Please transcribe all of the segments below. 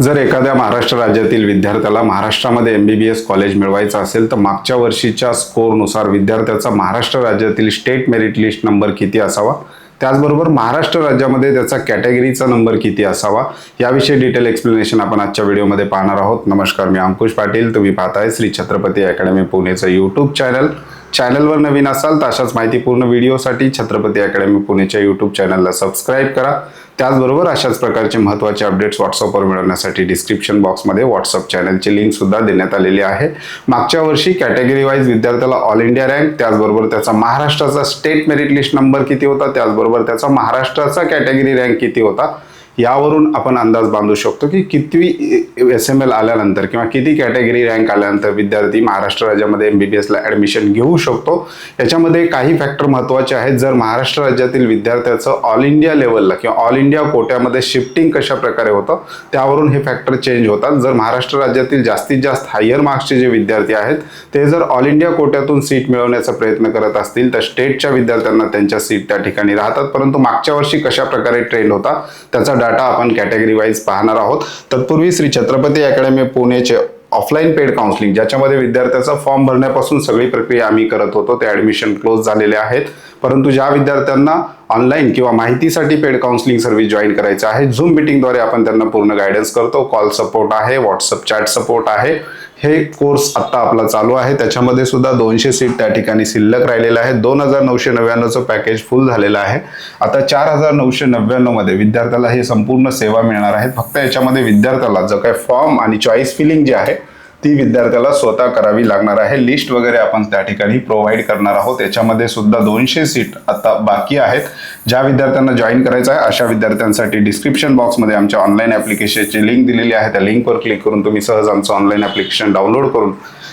जर एखाद्या महाराष्ट्र राज्यातील विद्यार्थ्याला महाराष्ट्रामध्ये MBBS कॉलेज मिळवायचं असेल तर मागच्या वर्षीच्या स्कोरनुसार विद्यार्थ्याचा महाराष्ट्र राज्यातील स्टेट मेरिट लिस्ट नंबर किती असावा, त्याचबरोबर महाराष्ट्र राज्यामध्ये त्याचा कॅटेगरीचा नंबर किती असावा याविषयी डिटेल एक्सप्लेनेशन आपण आजच्या व्हिडिओमध्ये पाहणार आहोत. नमस्कार, मी अंकुश पाटील. तुम्ही पाहताय श्री छत्रपती अकॅडमी पुणेचं यूट्यूब चॅनलवर नवीन असाल तर अशाच माहितीपूर्ण व्हिडिओसाठी छत्रपती अकॅडमी पुणेच्या यूट्यूब चॅनलला सबस्क्राईब करा. त्याचबरोबर अशाच प्रकारचे महत्त्वाचे अपडेट्स व्हॉट्सअपवर मिळवण्यासाठी डिस्क्रिप्शन बॉक्समध्ये व्हॉट्सअप चॅनलची लिंक सुद्धा देण्यात आलेली आहे. मागच्या वर्षी कॅटेगरी वाईज विद्यार्थ्याला ऑल इंडिया रँक, त्याचबरोबर त्याचा महाराष्ट्राचा स्टेट मेरिट लिस्ट नंबर किती होता, त्याचबरोबर त्याचा महाराष्ट्राचा कॅटेगरी रँक किती होता, यावरून आपण अंदाज बांधू शकतो की किती SML आल्यानंतर किंवा किती कॅटेगरी रँक आल्यानंतर विद्यार्थी महाराष्ट्र राज्यामध्ये MBBSला ॲडमिशन घेऊ शकतो. याच्यामध्ये काही फॅक्टर महत्त्वाचे आहेत. जर महाराष्ट्र राज्यातील विद्यार्थ्याचं ऑल इंडिया लेवलला किंवा ऑल इंडिया कोट्यामध्ये शिफ्टिंग कशा प्रकारे होतं त्यावरून हे फॅक्टर चेंज होतात. जर महाराष्ट्र राज्यातील जास्तीत जास्त हायर मार्क्सचे जे विद्यार्थी आहेत ते जर ऑल इंडिया कोट्यातून सीट मिळवण्याचा प्रयत्न करत असतील तर स्टेटच्या विद्यार्थ्यांना त्यांच्या सीट त्या ठिकाणी राहतात. परंतु मागच्या वर्षी कशा प्रकारे ट्रेंड होता त्याचा डाटा आपण कॅटेगरी वाईज पाहणार आहोत. तत्पूर्वी श्री छत्रपती अकॅडमी पुणेचे ऑफलाईन पेड काउन्सिलिंग, ज्याच्यामध्ये विद्यार्थ्याचा फॉर्म भरण्यापासून सगळी प्रक्रिया आम्ही करत होतो, ते ॲडमिशन क्लोज झालेले आहेत. परंतु ज्या विद्यार्थ्यांना ऑनलाईन किंवा माहितीसाठी पेड काउन्सिलिंग सर्व्हिस जॉईन करायचं आहे, झूम मीटिंगद्वारे आपण त्यांना पूर्ण गायडन्स करतो. कॉल सपोर्ट आहे, व्हॉट्सअप चॅट सपोर्ट आहे. हे कोर्स आता आपला चालू आहे. त्याच्यामध्ये सुद्धा 200 सीट त्या ठिकाणी शिल्लक राहिलेल्या आहेत. 2999चं पॅकेज फुल झालेलं आहे. आता 4999 मध्ये विद्यार्थ्याला हे संपूर्ण सेवा मिळणार आहेत. फक्त याच्यामध्ये विद्यार्थ्याला जो काही फॉर्म आणि चॉईस फिलिंग जी आहे ती विद्यार्थ्याला स्वतः करावी लागणार आहे. लिस्ट वगैरे आपण त्या ठिकाणी प्रोव्हाइड करणार आहोत. याच्यामध्ये सुद्धा 200 सीट आता बाकी आहेत. ज्या विद्यार्थ्यांना जॉईन करायचं आहे अशा विद्यार्थ्यांसाठी डिस्क्रिप्शन बॉक्समध्ये आमच्या ऑनलाईन ॲप्लिकेशनची लिंक दिलेली आहे. त्या लिंकवर क्लिक करून तुम्ही सहज आमचं ऑनलाईन ॲप्लिकेशन डाउनलोड करून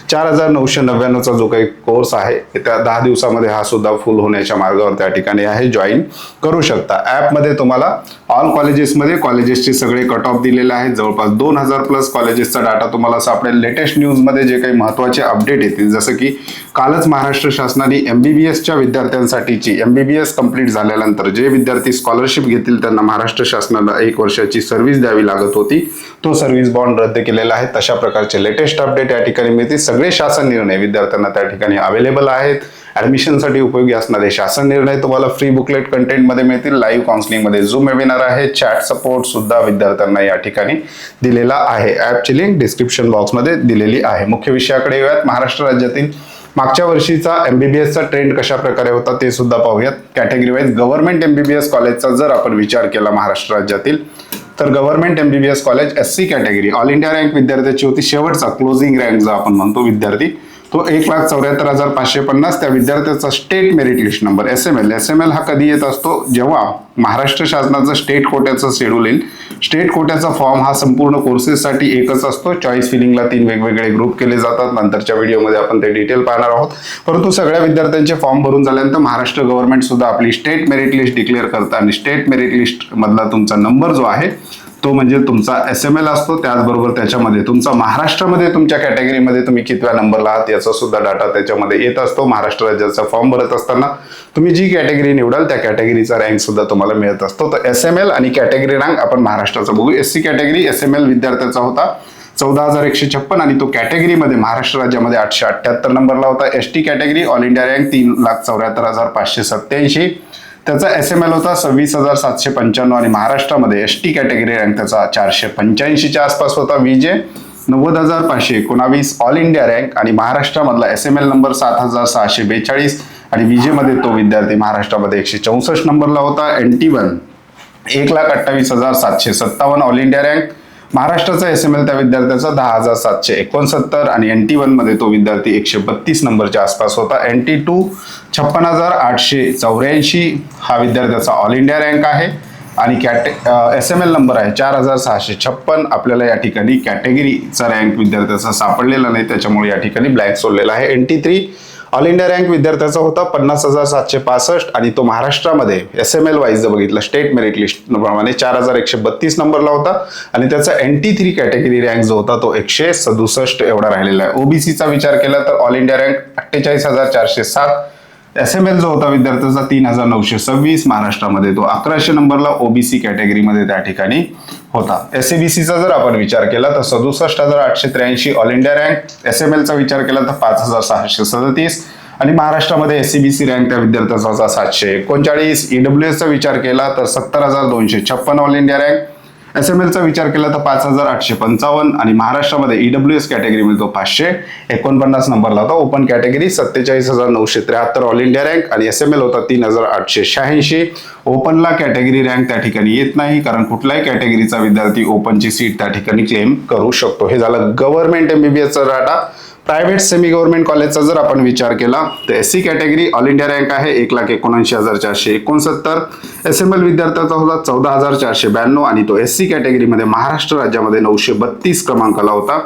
4999चा जो काही कोर्स आहे त्या 10 दिवसामध्ये हा सुद्धा फुल होण्याच्या मार्गावर त्या ठिकाणी आहे. जॉईन करू शकता. ॲपमध्ये तुम्हाला ऑल कॉलेजेसमध्ये कॉलेजेसचे सगळे कट ऑफ दिलेले आहेत. जवळपास 2000+ कॉलेजेसचा डाटा तुम्हाला सापडेल. लेटेस्ट न्यूजमध्ये जे काही महत्त्वाचे अपडेट येतील, जसं की कालच महाराष्ट्र शासनाने MBBSच्या विद्यार्थ्यांसाठीची MBBS कंप्लीट झाल्यानंतर जे विद्यार्थी स्कॉलरशिप घेतील त्यांना महाराष्ट्र शासनाला 1 वर्षाची सर्व्हिस द्यावी लागत होती, तो सर्व्हिस बॉन्ड रद्द केलेला आहे. तशा प्रकारचे लेटेस्ट अपडेट या ठिकाणी मिळतील. सगळे शासन निर्णय विद्यार्थ्यांना त्या ठिकाणी अवेलेबल आहेत. ॲडमिशनसाठी उपयोगी असणारे शासन निर्णय तुम्हाला फ्री बुकलेट कंटेंटमध्ये मिळतील. लाईव्ह काउन्सिलिंगमध्ये झूम वेबिनार आहे. चॅट सपोर्ट सुद्धा विद्यार्थ्यांना या ठिकाणी दिलेला आहे. ॲपची लिंक डिस्क्रिप्शन बॉक्समध्ये दिलेली आहे. मुख्य विषयाकडे येऊयात. महाराष्ट्र राज्यातील मागच्या वर्षीचा MBBSचा ट्रेंड कशा प्रकारे होता ते सुद्धा पाहूयात. कॅटेगरी वाईज गव्हर्नमेंट MBBS कॉलेजचा जर आपण विचार केला महाराष्ट्र राज्यातील तर government MBBS college SC category all India rank विद्यार्थ्याची होती. शेवटचा क्लोजिंग रँक जो आपण म्हणतो विद्यार्थी तो 1,74,550. त्या विद्यार्थ्याचा state merit list number SML हा कधी येत असतो, जेव्हा महाराष्ट्र शासनाचं स्टेट कोट्याचं शेड्यूल येईल. स्टेट कोट्याचा फॉर्म हा संपूर्ण कोर्सेससाठी एकच असतो. चॉईस फिलिंगला 3 वेगवेगळे ग्रुप केले जातात. नंतरच्या व्हिडिओमध्ये आपण ते डिटेल पाहणार आहोत. परंतु सगळ्या विद्यार्थ्यांचे फॉर्म भरून झाल्यानंतर महाराष्ट्र गव्हर्नमेंट सुद्धा आपली स्टेट मेरिट लिस्ट डिक्लेअर करतं आणि स्टेट मेरिट लिस्ट मधला तुमचा नंबर जो आहे तो म्हणजे तुमचा SML असतो. त्याचबरोबर त्याच्यामध्ये तुमचा महाराष्ट्रामध्ये तुमच्या कॅटेगरीमध्ये तुम्ही कितव्या नंबरला आहात याचा सुद्धा डाटा त्याच्यामध्ये येत असतो. महाराष्ट्र राज्याचा फॉर्म भरत असताना तुम्ही जी कॅटेगरी निवडाल त्या कॅटेगरीचा रँक सुद्धा तुम्हाला मिळत असतो. तर SML आणि कॅटेगरी रँक आपण महाराष्ट्राचा बघू. SC कॅटेगरी SML विद्यार्थ्याचा होता 14,156 आणि तो कॅटेगरीमध्ये महाराष्ट्र राज्यामध्ये 878 नंबरला होता. ST category all India rank 3,74,587. त्याचा SML होता 26,795 आणि महाराष्ट्रामध्ये ST कॅटेगरी रँक त्याचा 485च्या आसपास होता. VJ 90,519 ऑल इंडिया रँक आणि महाराष्ट्रामधला SML नंबर 7,642 आणि VJ मध्ये तो विद्यार्थी महाराष्ट्रामध्ये 164 नंबरला होता. NT1 1,28,757 all India rank. महाराष्ट्राचा SML त्या विद्यार्थ्याचा 10,769 आणि NT1 मध्ये तो विद्यार्थी 132 नंबरच्या आसपास होता. NT2 56,884 हा विद्यार्थ्याचा ऑल इंडिया रँक आहे आणि SML नंबर आहे 4,656. आपल्याला या ठिकाणी कॅटेगरीचा रँक विद्यार्थ्याचा सापडलेला नाही, त्याच्यामुळे या ठिकाणी ब्लँक सोडलेला आहे. NT3 ऑल इंडिया रँक विद्यार्थ्याचा होता 50,765 आणि तो महाराष्ट्रामध्ये SML वाईज जर बघितलं स्टेट मेरिट लिस्ट प्रमाणे 4,132 नंबरला होता आणि त्याचा NT3 कॅटेगरी रँक जो होता तो 167 एवढा राहिलेला आहे. OBCचा विचार केला तर ऑल इंडिया रँक 48,407 SML जो होता विद्यार्थ्याचा 3926 महाराष्ट्रामध्ये, तो 1100 नंबरला ओबीसी कॅटेगरीमध्ये त्या ठिकाणी होता. SCBCचा जर आपण विचार केला तर 67,883 ऑल इंडिया रँक, SML चा विचार केला तर 5,637 आणि महाराष्ट्रामध्ये SCBC रँक त्या विद्यार्थ्याचा होता 739. EWS चा विचार केला तर 70,256 ऑल इंडिया रँक, SML चा विचार केला तर 5,855 आणि महाराष्ट्रामध्ये EWS कॅटेगरीमध्ये तो 549 नंबरला होता. Open category 47,973 all India rank आणि SML होता 3,886. ओपनला कॅटेगरी रँक त्या ठिकाणी येत नाही, कारण कुठल्याही कॅटेगरीचा विद्यार्थी ओपनची सीट त्या ठिकाणी क्लेम करू शकतो. हे झालं गव्हर्नमेंट MBBSचा डाटा. प्रायव्हेट सेमी गव्हर्नमेंट कॉलेजचा जर आपण विचार केला तर SC category all India rank आहे 1,79,469. SML विद्यार्थ्याचा होता 14,492 आणि तो SC कॅटेगरीमध्ये महाराष्ट्र राज्यामध्ये 932 क्रमांकाला होता.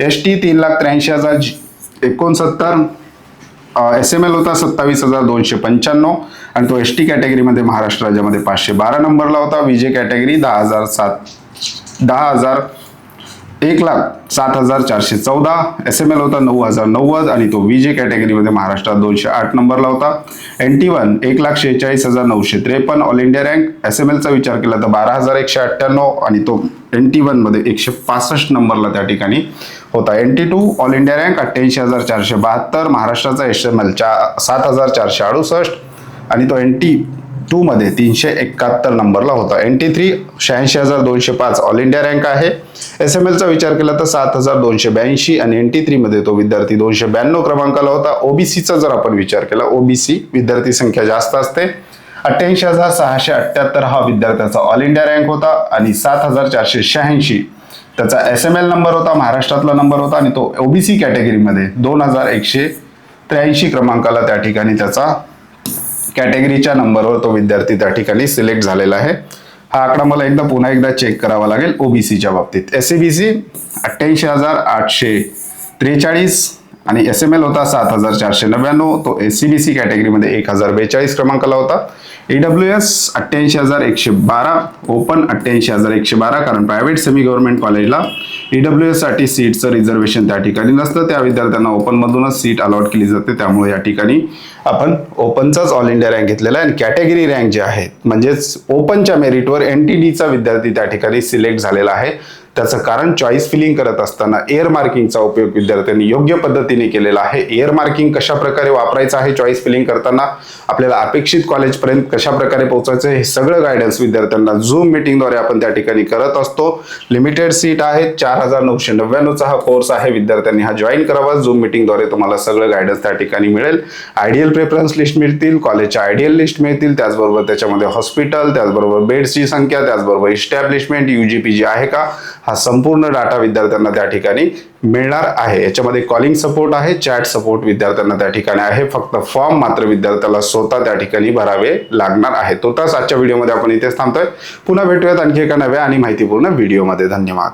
ST 3,83,069. SML होता 27,295 आणि तो ST कॅटेगरीमध्ये महाराष्ट्र राज्यामध्ये 512 नंबरला होता. VJ category 1,07,414. SML होता 9,090 आणि तो VJ कॅटेगरीमध्ये महाराष्ट्रात 208 नंबरला होता. NT1 1,46,953 all India rank. SML चा विचार केला तर 12,198 आणि तो NT1 मध्ये 165 नंबरला त्या ठिकाणी होता. NT2 all India rank 88,472. महाराष्ट्राचा SML 7,468 आणि तो NT2 मध्ये 371 नंबरला होता. NT3 86,205 ऑल इंडिया रँक आहे. SML चा विचार केला तर 7,282 आणि NT3 मध्ये तो विद्यार्थी 292 क्रमांकाला होता. OBC चा जर आपण विचार केला, OBC विद्यार्थी संख्या जास्त असते. 88,678 हा विद्यार्थ्याचा ऑल इंडिया रँक होता आणि 7,486 त्याचा SML नंबर होता, महाराष्ट्रातला नंबर होता आणि तो OBC कॅटेगरीमध्ये 2,183 क्रमांकाला त्या ठिकाणी त्याचा कॅटेगरीच्या नंबरवर तो विद्यार्थी त्या ठिकाणी सिलेक्ट झालेला आहे. हा आकडा मला पुन्हा एकदा चेक करावा लागेल. ओबीसीच्या बाबतीत SCBC 88,843 आणि SML होता 7,499. तो SCBC कॅटेगरीमध्ये 1,042 क्रमांकाला होता. EWS 88,112. ओपन 88,112, कारण प्रायव्हेट सेमी गव्हर्नमेंट कॉलेजला EWS साठी सीटचं रिझर्वेशन त्या ठिकाणी नसतं. त्या विद्यार्थ्यांना ओपन मधूनच सीट अलॉट केली जाते. त्यामुळे या ठिकाणी आपण ओपनचाच ऑल इंडिया रँक घेतलेला आहे. आणि कॅटेगरी रँक जे आहे म्हणजेच ओपनच्या मेरिटवर NTDचा विद्यार्थी त्या ठिकाणी सिलेक्ट झालेला आहे. त्याचं कारण चॉईस फिलिंग करत असताना एअर मार्किंगचा उपयोग विद्यार्थ्यांनी योग्य पद्धतीने केलेला आहे. एअर मार्किंग कशा प्रकारे वापरायचं आहे चॉईस फिलिंग करताना, आपल्याला अपेक्षित कॉलेजपर्यंत कशा प्रकारे पोहोचायचं, हे सगळं गायडन्स विद्यार्थ्यांना झूम मीटिंगद्वारे आपण त्या ठिकाणी करत असतो. लिमिटेड सीट आहे. 4,999चा हा कोर्स आहे. विद्यार्थ्यांनी हा जॉईन करावा. झूम मीटिंगद्वारे तुम्हाला सगळं गायडन्स त्या ठिकाणी मिळेल. आयडियल प्रेफरन्स लिस्ट मिळतील, कॉलेजच्या आयडियल लिस्ट मिळतील, त्याचबरोबर त्याच्यामध्ये हॉस्पिटल, त्याचबरोबर बेड्सची संख्या, त्याचबरोबर इस्टॅब्लिशमेंट UGPG आहे का, हा संपूर्ण डाटा विद्यार्थ्यांना त्या ठिकाणी मिळणार आहे. याच्यामध्ये कॉलिंग सपोर्ट आहे, चॅट सपोर्ट विद्यार्थ्यांना त्या ठिकाणी आहे. फक्त फॉर्म मात्र विद्यार्थ्याला स्वतः त्या ठिकाणी भरावे लागणार आहे. तो तास आजच्या व्हिडिओमध्ये आपण इथेच थांबतोय. पुन्हा भेटूयात आणखी एका नव्या आणि माहितीपूर्ण व्हिडिओमध्ये. धन्यवाद.